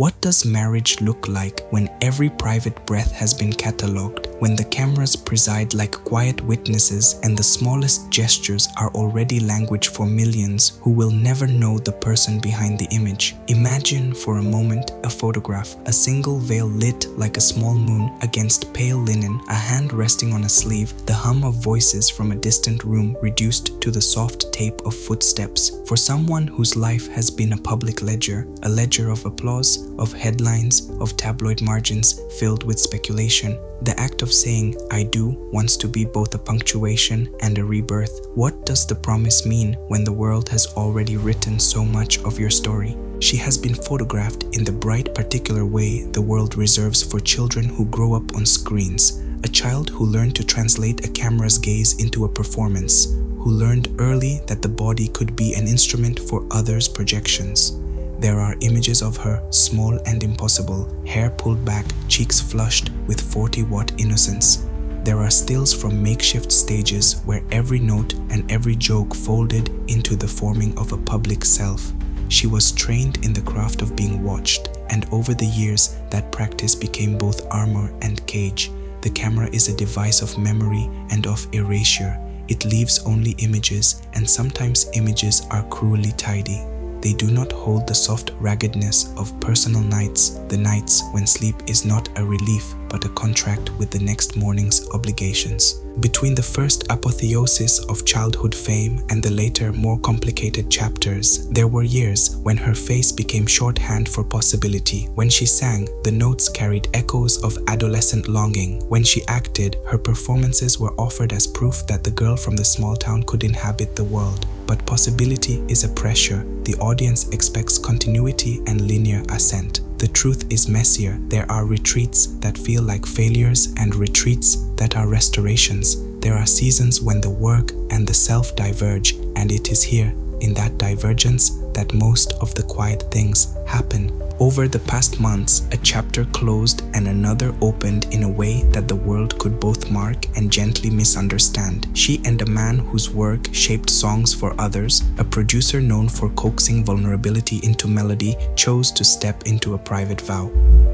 What does marriage look like when every private breath has been catalogued, when the cameras preside like quiet witnesses and the smallest gestures are already language for millions who will never know the person behind the image? Imagine for a moment a photograph, a single veil lit like a small moon against pale linen, a hand resting on a sleeve, the hum of voices from a distant room reduced to the soft tape of footsteps. For someone whose life has been a public ledger, a ledger of applause, of headlines, of tabloid margins filled with speculation, the act of saying "I do" wants to be both a punctuation and a rebirth. What does the promise mean when the world has already written so much of your story? She has been photographed in the bright particular way the world reserves for children who grow up on screens. A child who learned to translate a camera's gaze into a performance, who learned early that the body could be an instrument for others' projections. There are images of her, small and impossible, hair pulled back, cheeks flushed with 40-watt innocence. There are stills from makeshift stages where every note and every joke folded into the forming of a public self. She was trained in the craft of being watched, and over the years that practice became both armor and cage. The camera is a device of memory and of erasure. It leaves only images, and sometimes images are cruelly tidy. They do not hold the soft raggedness of personal nights, the nights when sleep is not a relief but a contract with the next morning's obligations. Between the first apotheosis of childhood fame and the later, more complicated chapters, there were years when her face became shorthand for possibility. When she sang, the notes carried echoes of adolescent longing. When she acted, her performances were offered as proof that the girl from the small town could inhabit the world. But possibility is a pressure. The audience expects continuity and linear ascent. The truth is messier. There are retreats that feel like failures and retreats that are restorations. There are seasons when the work and the self diverge, and it is here, in that divergence, that most of the quiet things happen. Over the past months, a chapter closed and another opened in a way that the world could both mark and gently misunderstand. She and a man whose work shaped songs for others, a producer known for coaxing vulnerability into melody, chose to step into a private vow.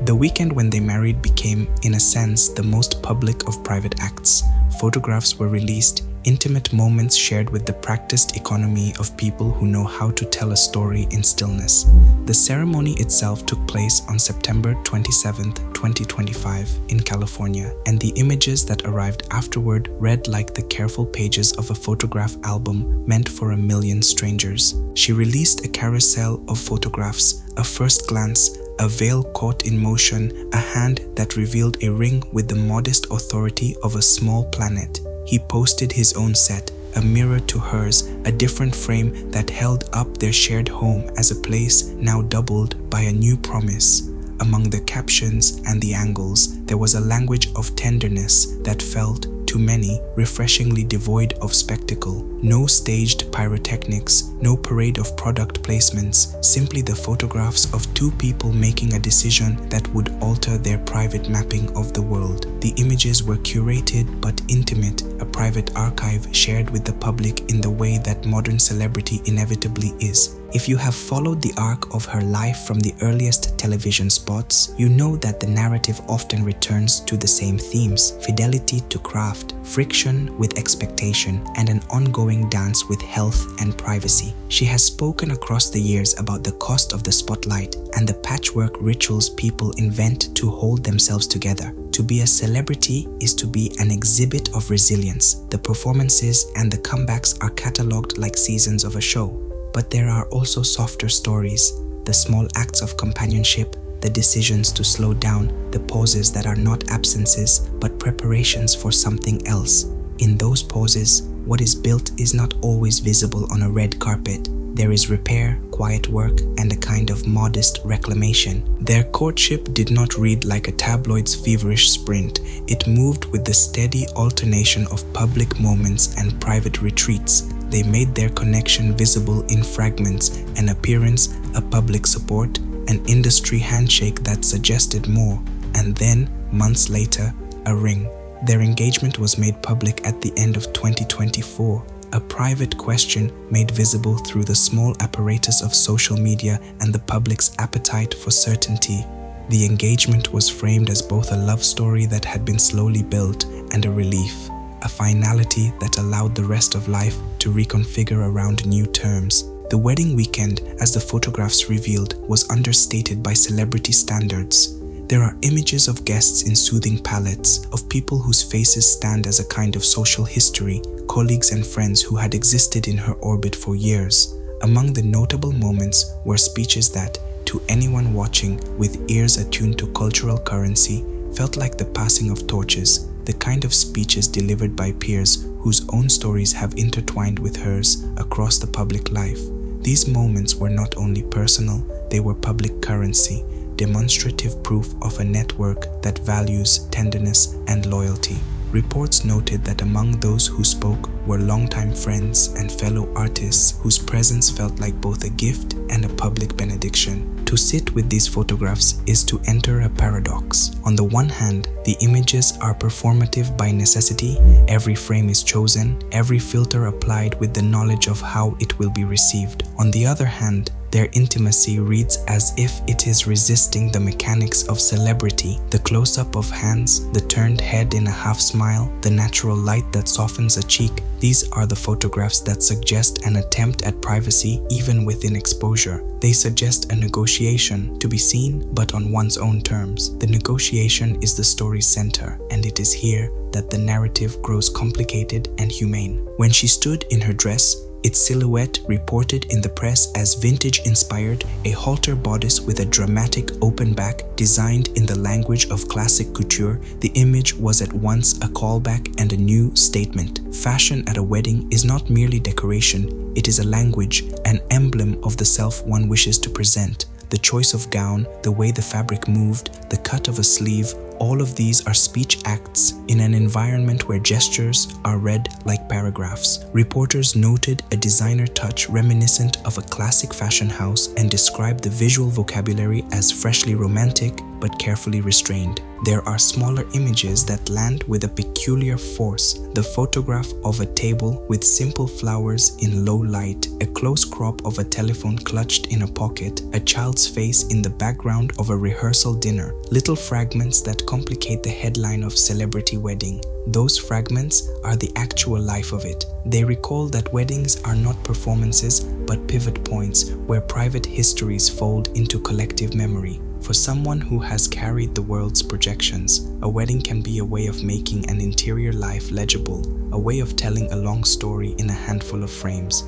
The weekend when they married became, in a sense, the most public of private acts. Photographs were released, intimate moments shared with the practiced economy of people who know how to tell a story in stillness. The ceremony itself took place on September 27, 2025 in California, and the images that arrived afterward read like the careful pages of a photograph album meant for a million strangers. She released a carousel of photographs, a first glance, a veil caught in motion, a hand that revealed a ring with the modest authority of a small planet. He posted his own set, a mirror to hers, a different frame that held up their shared home as a place now doubled by a new promise. Among the captions and the angles, there was a language of tenderness that felt, to many, refreshingly devoid of spectacle. No staged pyrotechnics, no parade of product placements, simply the photographs of two people making a decision that would alter their private mapping of the world. The images were curated but intimate, a private archive shared with the public in the way that modern celebrity inevitably is. If you have followed the arc of her life from the earliest television spots, you know that the narrative often returns to the same themes: fidelity to craft, friction with expectation, and an ongoing dance with health and privacy. She has spoken across the years about the cost of the spotlight and the patchwork rituals people invent to hold themselves together. To be a celebrity is to be an exhibit of resilience. The performances and the comebacks are catalogued like seasons of a show. But there are also softer stories, the small acts of companionship, the decisions to slow down, the pauses that are not absences but preparations for something else. In those pauses, what is built is not always visible on a red carpet. There is repair, quiet work, and a kind of modest reclamation. Their courtship did not read like a tabloid's feverish sprint. It moved with the steady alternation of public moments and private retreats. They made their connection visible in fragments, an appearance, a public support, an industry handshake that suggested more, and then, months later, a ring. Their engagement was made public at the end of 2024, a private question made visible through the small apparatus of social media and the public's appetite for certainty. The engagement was framed as both a love story that had been slowly built and a relief, a finality that allowed the rest of life to reconfigure around new terms. The wedding weekend, as the photographs revealed, was understated by celebrity standards. There are images of guests in soothing palettes, of people whose faces stand as a kind of social history, colleagues and friends who had existed in her orbit for years. Among the notable moments were speeches that, to anyone watching with ears attuned to cultural currency, felt like the passing of torches, the kind of speeches delivered by peers whose own stories have intertwined with hers across the public life. These moments were not only personal, they were public currency, demonstrative proof of a network that values tenderness and loyalty. Reports noted that among those who spoke were longtime friends and fellow artists whose presence felt like both a gift and a public benediction. To sit with these photographs is to enter a paradox. On the one hand, the images are performative by necessity. Every frame is chosen, every filter applied with the knowledge of how it will be received. On the other hand, their intimacy reads as if it is resisting the mechanics of celebrity, the close-up of hands, the turned head in a half smile, the natural light that softens a cheek. These are the photographs that suggest an attempt at privacy even within exposure. They suggest a negotiation, to be seen but on one's own terms. The negotiation is the story's center, and it is here that the narrative grows complicated and humane. When she stood in her dress, its silhouette reported in the press as vintage-inspired, a halter bodice with a dramatic open back designed in the language of classic couture, the image was at once a callback and a new statement. Fashion at a wedding is not merely decoration, it is a language, an emblem of the self one wishes to present. The choice of gown, the way the fabric moved, the cut of a sleeve, all of these are speech acts in an environment where gestures are read like paragraphs. Reporters noted a designer touch reminiscent of a classic fashion house and described the visual vocabulary as freshly romantic but carefully restrained. There are smaller images that land with a peculiar force. The photograph of a table with simple flowers in low light, a close crop of a telephone clutched in a pocket, a child's face in the background of a rehearsal dinner, little fragments that complicate the headline of celebrity wedding. Those fragments are the actual life of it. They recall that weddings are not performances but pivot points where private histories fold into collective memory. For someone who has carried the world's projections, a wedding can be a way of making an interior life legible, a way of telling a long story in a handful of frames.